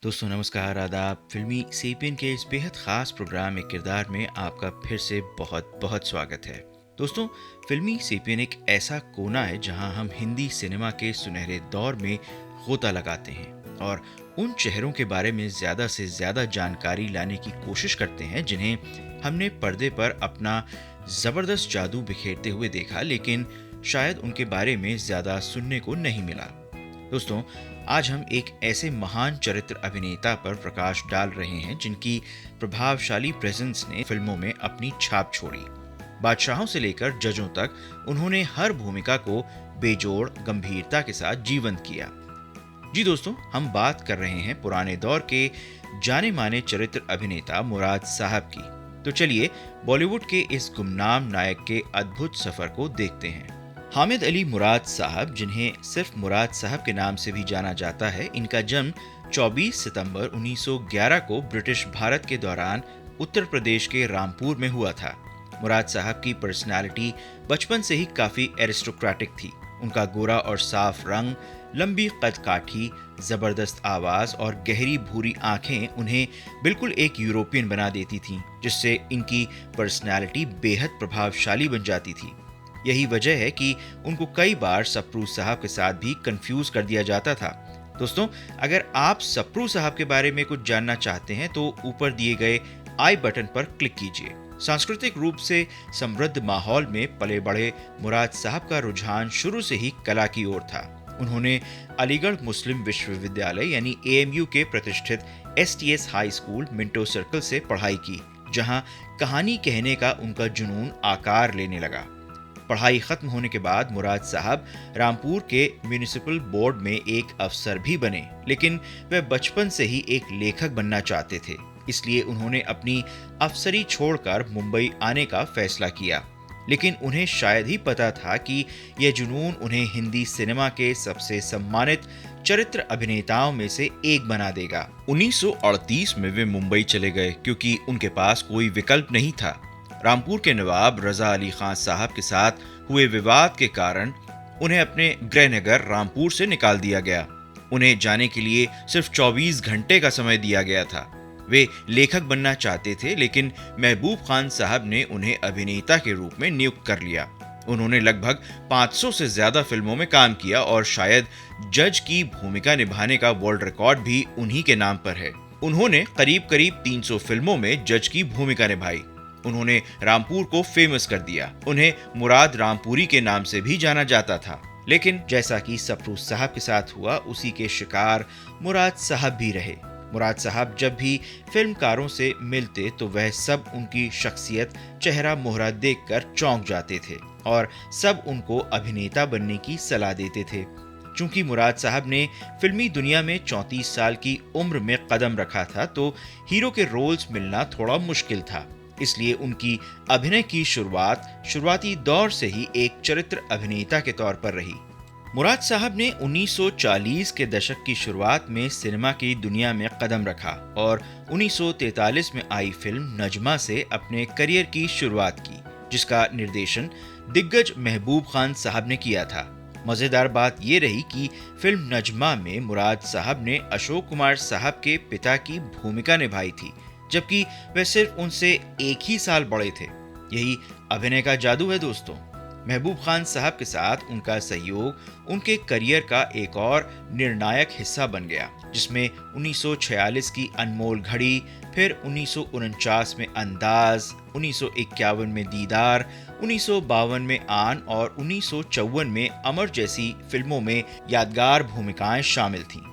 दोस्तों नमस्कार, आदाब। फिल्मी सेपियन के इस बेहद ख़ास प्रोग्राम एक किरदार में आपका फिर से बहुत बहुत स्वागत है। दोस्तों, फिल्मी सेपियन एक ऐसा कोना है जहां हम हिंदी सिनेमा के सुनहरे दौर में गोता लगाते हैं और उन चेहरों के बारे में ज़्यादा से ज़्यादा जानकारी लाने की कोशिश करते हैं जिन्हें हमने पर्दे पर अपना ज़बरदस्त जादू बिखेरते हुए देखा, लेकिन शायद उनके बारे में ज़्यादा सुनने को नहीं मिला। दोस्तों, आज हम एक ऐसे महान चरित्र अभिनेता पर प्रकाश डाल रहे हैं जिनकी प्रभावशाली प्रेजेंस ने फिल्मों में अपनी छाप छोड़ी। बादशाहों से लेकर जजों तक उन्होंने हर भूमिका को बेजोड़ गंभीरता के साथ जीवंत किया। जी दोस्तों, हम बात कर रहे हैं पुराने दौर के जाने माने चरित्र अभिनेता मुराद साहब की। तो चलिए बॉलीवुड के इस गुमनाम नायक के अद्भुत सफर को देखते हैं। हामिद अली मुराद साहब, जिन्हें सिर्फ मुराद साहब के नाम से भी जाना जाता है, इनका जन्म 24 सितंबर 1911 को ब्रिटिश भारत के दौरान उत्तर प्रदेश के रामपुर में हुआ था। मुराद साहब की पर्सनालिटी बचपन से ही काफी एरिस्टोक्रेटिक थी। उनका गोरा और साफ रंग, लंबी कद काठी, जबरदस्त आवाज और गहरी भूरी आंखें उन्हें बिल्कुल एक यूरोपियन बना देती थीं, जिससे इनकी पर्सनालिटी बेहद प्रभावशाली बन जाती थी। यही वजह है कि उनको कई बार सप्रू साहब के साथ भी कंफ्यूज कर दिया जाता था। दोस्तों, अगर आप सप्रू साहब के बारे में कुछ जानना चाहते हैं तो ऊपर दिए गए आई बटन पर क्लिक कीजिए। सांस्कृतिक रूप से समृद्ध माहौल में पले बड़े मुराद साहब का रुझान शुरू से ही कला की ओर था। उन्होंने अलीगढ़ मुस्लिम विश्वविद्यालय यानी AMU के प्रतिष्ठित STS high school Minto circle से पढ़ाई की, जहां कहानी कहने का उनका जुनून आकार लेने लगा। पढ़ाई खत्म होने के बाद मुराद साहब रामपुर के म्युनिसिपल बोर्ड में एक अफसर भी बने, लेकिन वे बचपन से ही एक लेखक बनना चाहते थे। इसलिए उन्होंने अपनी अफसरी छोड़कर मुंबई आने का फैसला किया, लेकिन उन्हें शायद ही पता था कि यह जुनून उन्हें हिंदी सिनेमा के सबसे सम्मानित चरित्र अभिनेताओं में से एक बना देगा। 1938 में वे मुंबई चले गए क्योंकि उनके पास कोई विकल्प नहीं था। रामपुर के नवाब रजा अली खान साहब के साथ हुए विवाद के कारण उन्हें अपने गृहनगर रामपुर से निकाल दिया गया। उन्हें जाने के लिए सिर्फ 24 घंटे का समय दिया गया था। वे लेखक बनना चाहते थे, लेकिन महबूब खान साहब ने उन्हें अभिनेता के रूप में नियुक्त कर लिया। उन्होंने लगभग 500 से ज्यादा फिल्मों में काम किया और शायद जज की भूमिका निभाने का वर्ल्ड रिकॉर्ड भी उन्हीं के नाम पर है। उन्होंने करीब करीब 300 फिल्मों में जज की भूमिका निभाई। उन्होंने रामपुर को फेमस कर दिया। उन्हें मुराद रामपुरी के नाम से भी जाना जाता था। लेकिन जैसा कि सप्रू साहब के साथ हुआ, उसी के शिकार मुराद साहब भी रहे। मुराद साहब जब भी फिल्मकारों से मिलते तो वह सब उनकी शख्सियत, चेहरा मोहरा देखकर चौंक जाते थे और सब उनको अभिनेता बनने की सलाह देते थे। चूंकि मुराद साहब ने फिल्मी दुनिया में 34 साल की उम्र में कदम रखा था, तो हीरो के रोल्स मिलना थोड़ा मुश्किल था। इसलिए उनकी अभिनय की शुरुआती दौर से ही एक चरित्र अभिनेता के तौर पर रही। मुराद साहब ने 1940 के दशक की शुरुआत में सिनेमा की दुनिया में कदम रखा और 1943 में आई फिल्म नजमा से अपने करियर की शुरुआत की, जिसका निर्देशन दिग्गज महबूब खान साहब ने किया था। मजेदार बात ये रही कि फिल्म नजमा में मुराद साहब ने अशोक कुमार साहब के पिता की भूमिका निभाई थी, जबकि वे सिर्फ उनसे एक ही साल बड़े थे। यही अभिनय का जादू है दोस्तों। महबूब खान साहब के साथ उनका सहयोग उनके करियर का एक और निर्णायक हिस्सा बन गया, जिसमें 1946 की अनमोल घड़ी, फिर 1949 में अंदाज, 1951 में दीदार, 1952 में आन और 1954 में अमर जैसी फिल्मों में यादगार भूमिकाएं शामिल थीं।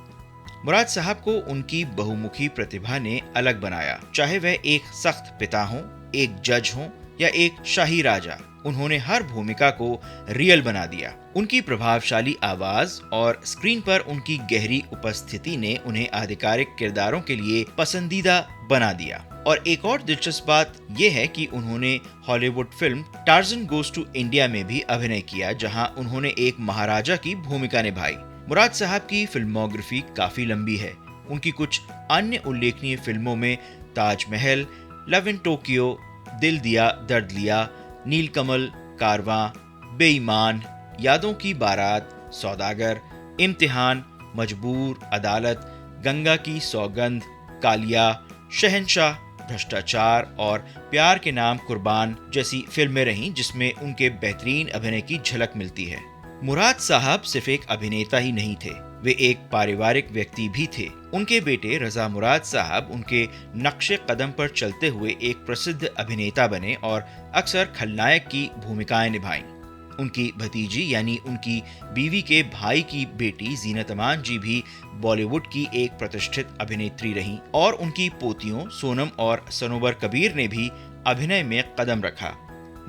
मुराद साहब को उनकी बहुमुखी प्रतिभा ने अलग बनाया। चाहे वह एक सख्त पिता हों, एक जज हों या एक शाही राजा, उन्होंने हर भूमिका को रियल बना दिया। उनकी प्रभावशाली आवाज और स्क्रीन पर उनकी गहरी उपस्थिति ने उन्हें आधिकारिक किरदारों के लिए पसंदीदा बना दिया। और एक और दिलचस्प बात यह है कि उन्होंने Hollywood film Tarzan goes to India में भी अभिनय किया, जहां उन्होंने एक महाराजा की भूमिका निभाई। मुराद साहब की फिल्मोग्राफी काफी लंबी है। उनकी कुछ अन्य उल्लेखनीय फिल्मों में ताजमहल, लव इन टोक्यो, दिल दिया दर्द लिया, नीलकमल, कारवां, बेईमान, यादों की बारात, सौदागर, इम्तिहान, मजबूर, अदालत, गंगा की सौगंध, कालिया, शहंशाह, भ्रष्टाचार और प्यार के नाम कुर्बान जैसी फिल्में रहीं जिसमें उनके बेहतरीन अभिनय की झलक मिलती है। मुराद साहब सिर्फ एक अभिनेता ही नहीं थे, वे एक पारिवारिक व्यक्ति भी थे। उनके बेटे रजा मुराद साहब उनके नक्शे कदम पर चलते हुए एक प्रसिद्ध अभिनेता बने और अक्सर खलनायक की भूमिकाएं निभाईं। उनकी भतीजी यानी उनकी बीवी के भाई की बेटी जीनत अमान जी भी बॉलीवुड की एक प्रतिष्ठित अभिनेत्री रहीं और उनकी पोतियों सोनम और सनोवर कबीर ने भी अभिनय में कदम रखा।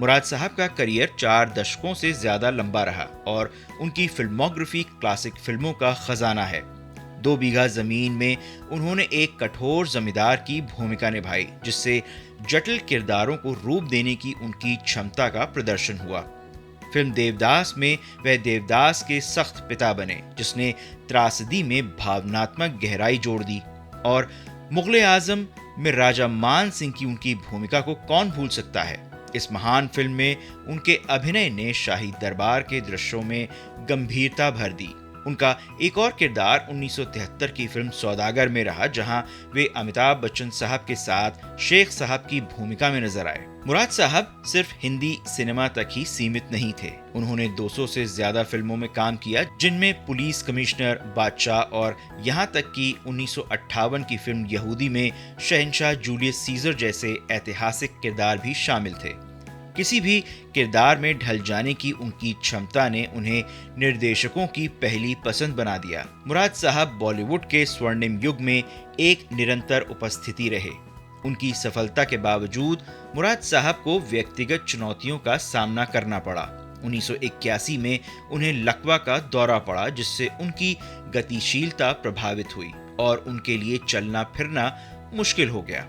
मुराद साहब का करियर 4 दशकों से ज्यादा लंबा रहा और उनकी फिल्मोग्राफी क्लासिक फिल्मों का खजाना है। 2 बीघा जमीन में उन्होंने एक कठोर जमींदार की भूमिका निभाई जिससे जटिल किरदारों को रूप देने की उनकी क्षमता का प्रदर्शन हुआ। फिल्म देवदास में वह देवदास के सख्त पिता बने जिसने त्रासदी में भावनात्मक गहराई जोड़ दी और मुगले आजम में राजा मान सिंह की उनकी भूमिका को कौन भूल सकता है। इस महान फिल्म में उनके अभिनय ने शाही दरबार के दृश्यों में गंभीरता भर दी। उनका एक और किरदार 1973 की फिल्म सौदागर में रहा जहां वे अमिताभ बच्चन साहब के साथ शेख साहब की भूमिका में नजर आए। मुराद साहब सिर्फ हिंदी सिनेमा तक ही सीमित नहीं थे, उन्होंने 200 से ज्यादा फिल्मों में काम किया जिनमें पुलिस कमिश्नर, बादशाह और यहाँ तक कि 1958 की फिल्म यहूदी में शहंशाह जूलियस सीजर जैसे ऐतिहासिक किरदार भी शामिल थे। किसी भी किरदार में ढल जाने की उनकी क्षमता ने उन्हें निर्देशकों की पहली पसंद बना दिया। मुराद साहब बॉलीवुड के स्वर्णिम युग में एक निरंतर उपस्थिति रहे। उनकी सफलता के बावजूद मुराद साहब को व्यक्तिगत चुनौतियों का सामना करना पड़ा। 1981 में उन्हें लकवा का दौरा पड़ा जिससे उनकी गतिशीलता प्रभावित हुई और उनके लिए चलना फिरना मुश्किल हो गया।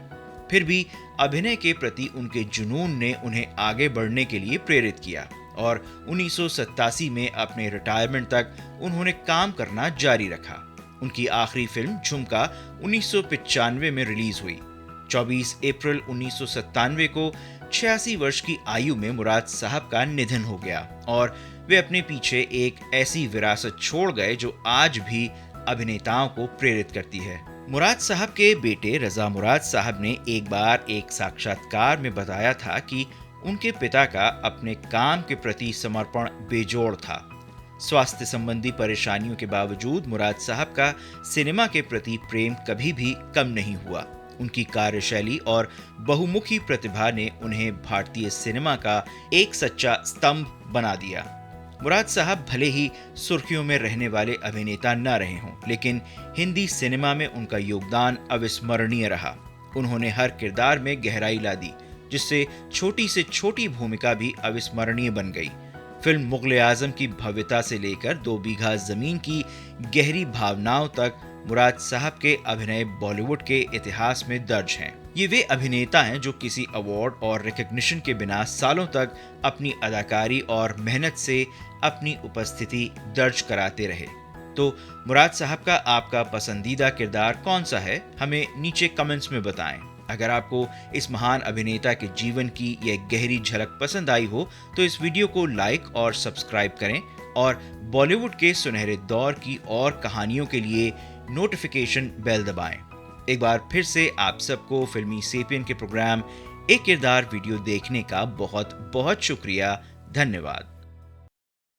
फिर भी अभिनय के प्रति उनके जुनून ने उन्हें आगे बढ़ने के लिए प्रेरित किया और 1987 में अपने रिटायरमेंट तक उन्होंने काम करना जारी रखा। उनकी आखिरी फिल्म झुमका 1995 में रिलीज हुई। 24 अप्रैल 1997 को 86 वर्ष की आयु में मुराद साहब का निधन हो गया और वे अपने पीछे एक ऐसी विरासत छोड़ गए जो आज भी अभिनेताओं को प्रेरित करती है। मुराद साहब के बेटे रजा मुराद साहब ने एक बार एक साक्षात्कार में बताया था कि उनके पिता का अपने काम के प्रति समर्पण बेजोड़ था। स्वास्थ्य संबंधी परेशानियों के बावजूद मुराद साहब का सिनेमा के प्रति प्रेम कभी भी कम नहीं हुआ। उनकी कार्यशैली और बहुमुखी प्रतिभा ने उन्हें भारतीय सिनेमा का एक सच्चा स्तंभ बना दिया। मुराद साहब भले ही सुर्खियों में रहने वाले अभिनेता न रहे हों, लेकिन हिंदी सिनेमा में उनका योगदान अविस्मरणीय रहा। उन्होंने हर किरदार में गहराई ला दी, जिससे छोटी से छोटी भूमिका भी अविस्मरणीय बन गई। फिल्म मुगले आजम की भव्यता से लेकर 2 बीघा जमीन की गहरी भावनाओं तक मुराद साहब के अभिनय बॉलीवुड के इतिहास में दर्ज हैं। ये वे अभिनेता हैं जो किसी अवार्ड और रिकॉग्निशन के बिना सालों तक अपनी अदाकारी और मेहनत से अपनी उपस्थिति दर्ज कराते रहे। तो मुराद साहब का आपका पसंदीदा किरदार कौन सा है, हमें नीचे कमेंट्स में बताएं। अगर आपको इस महान अभिनेता के जीवन की यह गहरी झलक पसंद आई हो तो इस वीडियो को लाइक और सब्सक्राइब करें और बॉलीवुड के सुनहरे दौर की और कहानियों के लिए नोटिफिकेशन बेल दबाएं। एक बार फिर से आप सबको फिल्मी सेपियन के प्रोग्राम एक किरदार वीडियो देखने का बहुत बहुत शुक्रिया। धन्यवाद।